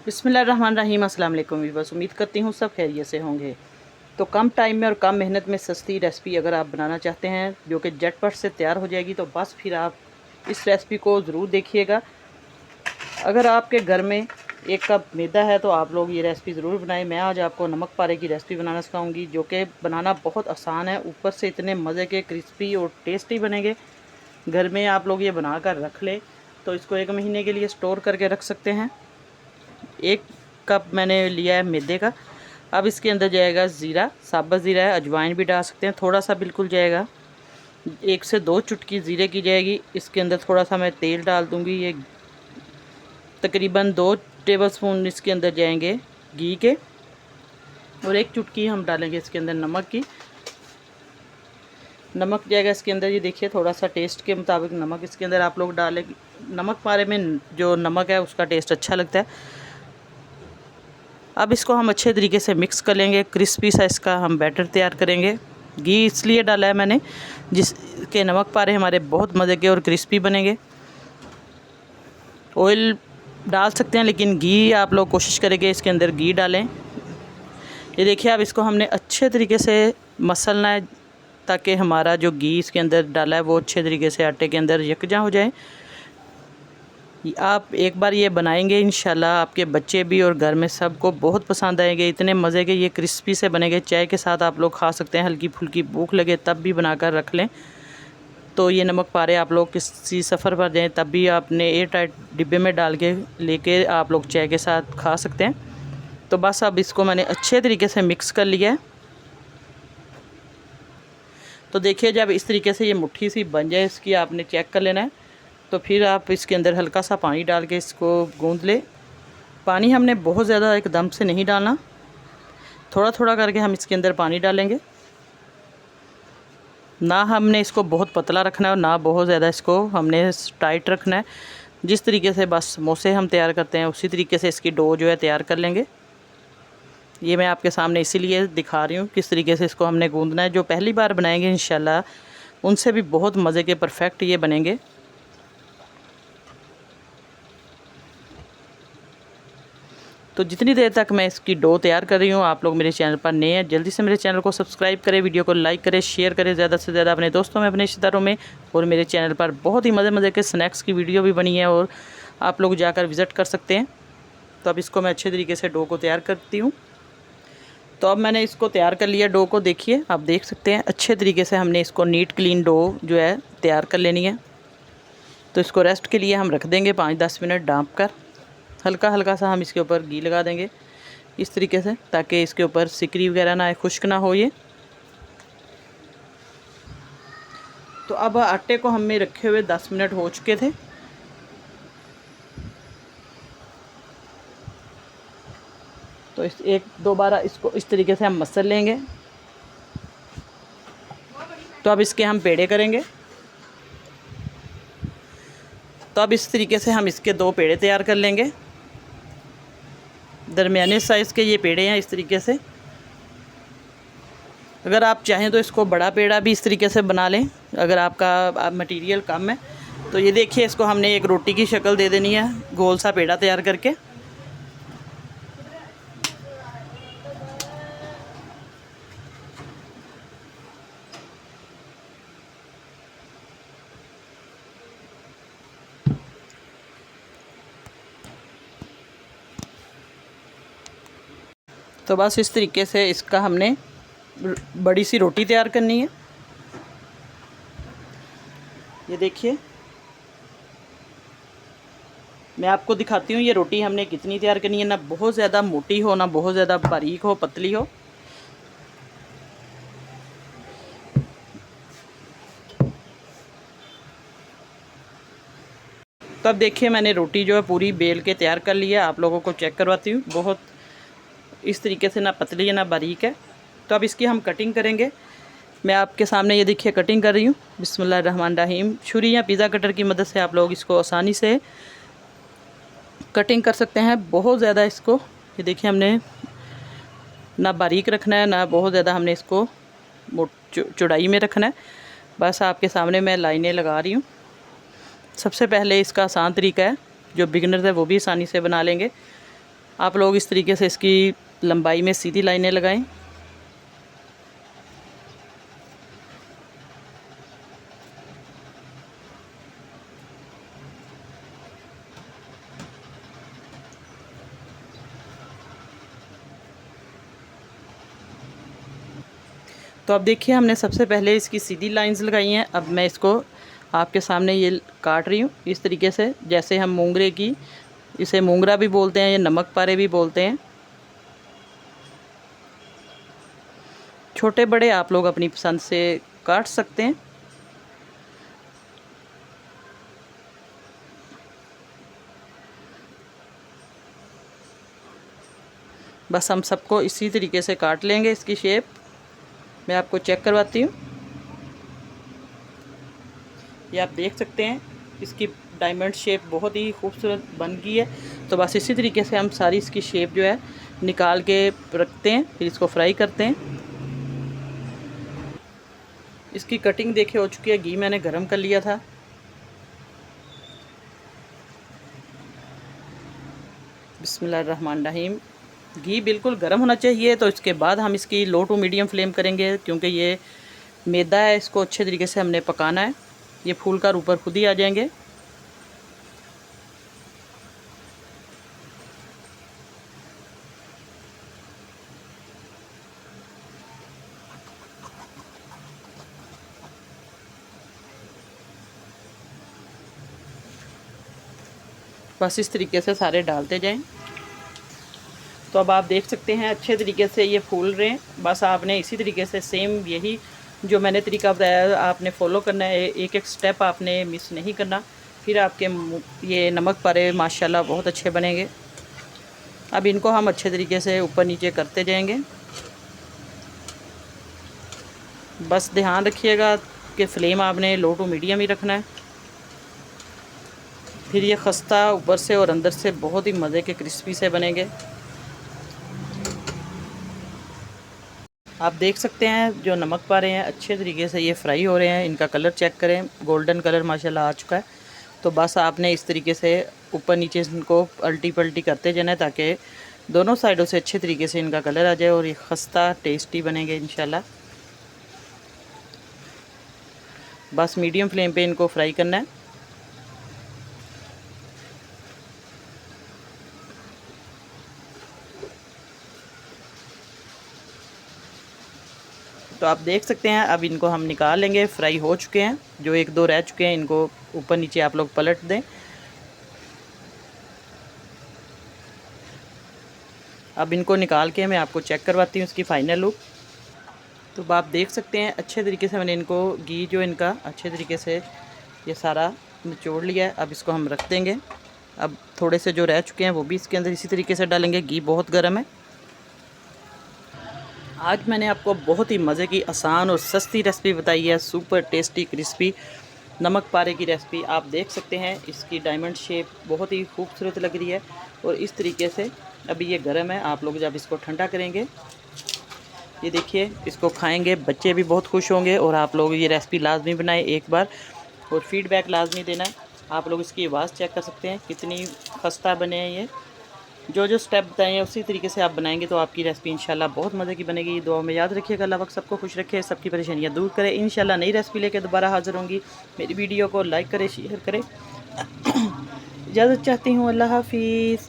बिस्मिल्लाहिर्रहमानिर्रहीम। अस्सलाम वालेकुम व्यूअर्स, उम्मीद करती हूँ सब खैरियत से होंगे। तो कम टाइम में और कम मेहनत में सस्ती रेसिपी अगर आप बनाना चाहते हैं जो कि झटपट से तैयार हो जाएगी, तो बस फिर आप इस रेसिपी को ज़रूर देखिएगा। अगर आपके घर में 1 कप मैदा है तो आप लोग ये रेसिपी ज़रूर बनाएं। मैं आज आपको नमक पारे की रेसिपी बनाना सिखाऊंगी, जो कि बनाना बहुत आसान है, ऊपर से इतने मज़े के क्रिस्पी और टेस्टी बनेंगे। घर में आप लोग ये बना कर रख लें तो इसको 1 महीने के लिए स्टोर करके रख सकते हैं। 1 कप मैंने लिया है मैदे का। अब इसके अंदर जाएगा ज़ीरा, साबुत ज़ीरा है, अजवाइन भी डाल सकते हैं, थोड़ा सा बिल्कुल जाएगा। 1 से 2 चुटकी ज़ीरे की जाएगी। इसके अंदर थोड़ा सा मैं तेल डाल दूँगी, ये तकरीबन 2 टेबलस्पून इसके अंदर जाएंगे घी के, और 1 चुटकी हम डालेंगे इसके अंदर नमक की। नमक जाएगा इसके अंदर, ये देखिए थोड़ा सा टेस्ट के मुताबिक नमक इसके अंदर आप लोग डालेंगे। नमक पारे में जो नमक है उसका टेस्ट अच्छा लगता है। अब इसको हम अच्छे तरीके से मिक्स कर लेंगे, क्रिस्पी सा इसका हम बैटर तैयार करेंगे। घी इसलिए डाला है मैंने जिसके नमक पारे हमारे बहुत मज़े के और क्रिस्पी बनेंगे। ऑयल डाल सकते हैं लेकिन घी आप लोग कोशिश करेंगे इसके अंदर घी डालें। ये देखिए अब इसको हमने अच्छे तरीके से मसलना है ताकि हमारा जो घी इसके अंदर डाला है वो अच्छे तरीके से आटे के अंदर यकजा हो जाए। आप एक बार ये बनाएंगे इंशाल्लाह आपके बच्चे भी और घर में सबको बहुत पसंद आएंगे। इतने मज़े के ये क्रिस्पी से बनेंगे, चाय के साथ आप लोग खा सकते हैं। हल्की फुल्की भूख लगे तब भी बनाकर रख लें। तो ये नमक पारे आप लोग किसी सफ़र पर जाएं तब भी आपने एयर टाइट डिब्बे में डाल के लेके आप लोग चाय के साथ खा सकते हैं। तो बस अब इसको मैंने अच्छे तरीके से मिक्स कर लिया है। तो देखिए जब इस तरीके से ये मुट्ठी सी बन जाए इसकी आपने चेक कर लेना है। तो फिर आप इसके अंदर हल्का सा पानी डाल के इसको गूंद ले। पानी हमने बहुत ज़्यादा एकदम से नहीं डालना, थोड़ा थोड़ा करके हम इसके अंदर पानी डालेंगे। ना हमने इसको बहुत पतला रखना है और ना बहुत ज़्यादा इसको हमने टाइट रखना है। जिस तरीके से बस समोसे हम तैयार करते हैं उसी तरीके से इसकी डो जो है तैयार कर लेंगे। ये मैं आपके सामने इसीलिए दिखा रही हूँ किस तरीके से इसको हमने गूंदना है। जो पहली बार बनाएंगे इंशाल्लाह उनसे भी बहुत मज़े के परफेक्ट ये बनेंगे। तो जितनी देर तक मैं इसकी डो तैयार कर रही हूँ, आप लोग मेरे चैनल पर नए हैं जल्दी से मेरे चैनल को सब्सक्राइब करें, वीडियो को लाइक करें, शेयर करें ज़्यादा से ज़्यादा अपने दोस्तों में, अपने रिश्तेदारों में। और मेरे चैनल पर बहुत ही मज़े मज़े के स्नैक्स की वीडियो भी बनी है और आप लोग जाकर विज़िट कर सकते हैं। तो अब इसको मैं अच्छे तरीके से डो को तैयार करती हूँ। तो अब मैंने इसको तैयार कर लिया डो को, देखिए आप देख सकते हैं अच्छे तरीके से हमने इसको नीट क्लीन डो जो है तैयार कर लेनी है। तो इसको रेस्ट के लिए हम रख देंगे 5-10 मिनट ढाँप कर। हल्का हल्का सा हम इसके ऊपर घी लगा देंगे इस तरीके से ताकि इसके ऊपर सिकरी वगैरह ना आए, खुश्क ना हो ये। तो अब आटे को हमें रखे हुए 10 मिनट हो चुके थे। तो इस 1-2 बार इसको इस तरीके से हम मसल लेंगे। तो अब इसके हम पेड़े करेंगे। तो अब इस तरीके से हम इसके 2 पेड़े तैयार कर लेंगे। दरमियाने साइज़ के ये पेड़े हैं इस तरीके से। अगर आप चाहें तो इसको बड़ा पेड़ा भी इस तरीके से बना लें अगर आपका मटेरियल कम है। तो ये देखिए इसको हमने एक रोटी की शक्ल दे देनी है गोल सा पेड़ा तैयार करके। तो बस इस तरीके से इसका हमने बड़ी सी रोटी तैयार करनी है। ये देखिए मैं आपको दिखाती हूँ ये रोटी हमने कितनी तैयार करनी है, ना बहुत ज़्यादा मोटी हो ना बहुत ज़्यादा बारीक हो, पतली हो। तो अब देखिए मैंने रोटी जो है पूरी बेल के तैयार कर ली है, आप लोगों को चेक करवाती हूँ। बहुत इस तरीके से ना पतली है ना बारीक है। तो अब इसकी हम कटिंग करेंगे। मैं आपके सामने ये देखिए कटिंग कर रही हूँ। बिस्मिल्लाहिर्रहमानिर्रहीम। छुरी या पिज़्ज़ा कटर की मदद से आप लोग इसको आसानी से कटिंग कर सकते हैं। बहुत ज़्यादा इसको ये देखिए हमने ना बारीक रखना है ना बहुत ज़्यादा हमने इसको चौड़ाई में रखना है। बस आपके सामने मैं लाइनें लगा रही हूँ। सबसे पहले इसका आसान तरीका है, जो बिगिनर्स है वो भी आसानी से बना लेंगे। आप लोग इस तरीके से इसकी लंबाई में सीधी लाइनें लगाएं। तो अब देखिए हमने सबसे पहले इसकी सीधी लाइंस लगाई हैं। अब मैं इसको आपके सामने ये काट रही हूँ इस तरीके से, जैसे हम मोंगरे की, इसे मोंगरा भी बोलते हैं या नमक पारे भी बोलते हैं। छोटे बड़े आप लोग अपनी पसंद से काट सकते हैं। बस हम सबको इसी तरीके से काट लेंगे। इसकी शेप मैं आपको चेक करवाती हूँ। ये आप देख सकते हैं इसकी डायमंड शेप बहुत ही खूबसूरत बन गई है। तो बस इसी तरीके से हम सारी इसकी शेप जो है निकाल के रखते हैं, फिर इसको फ्राई करते हैं। इसकी कटिंग देखे हो चुकी है, घी मैंने गरम कर लिया था। बिस्मिल्लाहिर्रहमानिर्रहीम। घी बिल्कुल गर्म होना चाहिए। तो इसके बाद हम इसकी लो टू मीडियम फ्लेम करेंगे, क्योंकि ये मैदा है, इसको अच्छे तरीके से हमने पकाना है। ये फूल कर ऊपर खुद ही आ जाएंगे। बस इस तरीके से सारे डालते जाएं। तो अब आप देख सकते हैं अच्छे तरीके से ये फूल रहे हैं। बस आपने इसी तरीके से सेम यही जो मैंने तरीका बताया आपने फॉलो करना है। एक एक स्टेप आपने मिस नहीं करना, फिर आपके ये नमक पारे माशाल्लाह बहुत अच्छे बनेंगे। अब इनको हम अच्छे तरीके से ऊपर नीचे करते जाएंगे। बस ध्यान रखिएगा कि फ्लेम आपने लो टू मीडियम ही रखना है। फिर ये खस्ता ऊपर से और अंदर से बहुत ही मज़े के क्रिस्पी से बनेंगे। आप देख सकते हैं जो नमक पारे हैं अच्छे तरीके से ये फ्राई हो रहे हैं। इनका कलर चेक करें, गोल्डन कलर माशाल्लाह आ चुका है। तो बस आपने इस तरीके से ऊपर नीचे इनको पलटी पलटी करते जाना है, ताकि दोनों साइडों से अच्छे तरीके से इनका कलर आ जाए और ये खस्ता टेस्टी बनेंगे इंशाल्लाह। बस मीडियम फ्लेम पे इनको फ्राई करना है। तो आप देख सकते हैं अब इनको हम निकाल लेंगे। फ्राई हो चुके हैं, जो एक दो रह चुके हैं इनको ऊपर नीचे आप लोग पलट दें। अब इनको निकाल के मैं आपको चेक करवाती हूँ इसकी फ़ाइनल लुक। तो आप देख सकते हैं अच्छे तरीके से मैंने इनको घी जो इनका अच्छे तरीके से ये सारा निचोड़ लिया है। अब इसको हम रख देंगे। अब थोड़े से जो रह चुके हैं वो भी इसके अंदर इसी तरीके से डालेंगे। घी बहुत गर्म है। आज मैंने आपको बहुत ही मज़े की आसान और सस्ती रेसिपी बताई है, सुपर टेस्टी क्रिस्पी नमक पारे की रेसिपी। आप देख सकते हैं इसकी डायमंड शेप बहुत ही खूबसूरत लग रही है। और इस तरीके से अभी ये गर्म है, आप लोग जब इसको ठंडा करेंगे, ये देखिए इसको खाएंगे बच्चे भी बहुत खुश होंगे। और आप लोग ये रेसिपी लाजमी बनाएं एक बार और फीडबैक लाजमी देना है। आप लोग इसकी आवाज़ चेक कर सकते हैं कितनी खस्ता बने हैं। ये जो जो स्टेप बताए हैं उसी तरीके से आप बनाएंगे तो आपकी रेसिपी इंशाल्लाह बहुत मज़े की बनेगी। ये दुआ में याद रखिएगा। अल्लाह वक्त सबको खुश रखे, सबकी परेशानियाँ दूर करे। इंशाल्लाह नई रेसिपी लेकर दोबारा हाज़िर होंगी। मेरी वीडियो को लाइक करें, शेयर करें। इजाज़त चाहती हूँ। अल्लाह हाफिज़।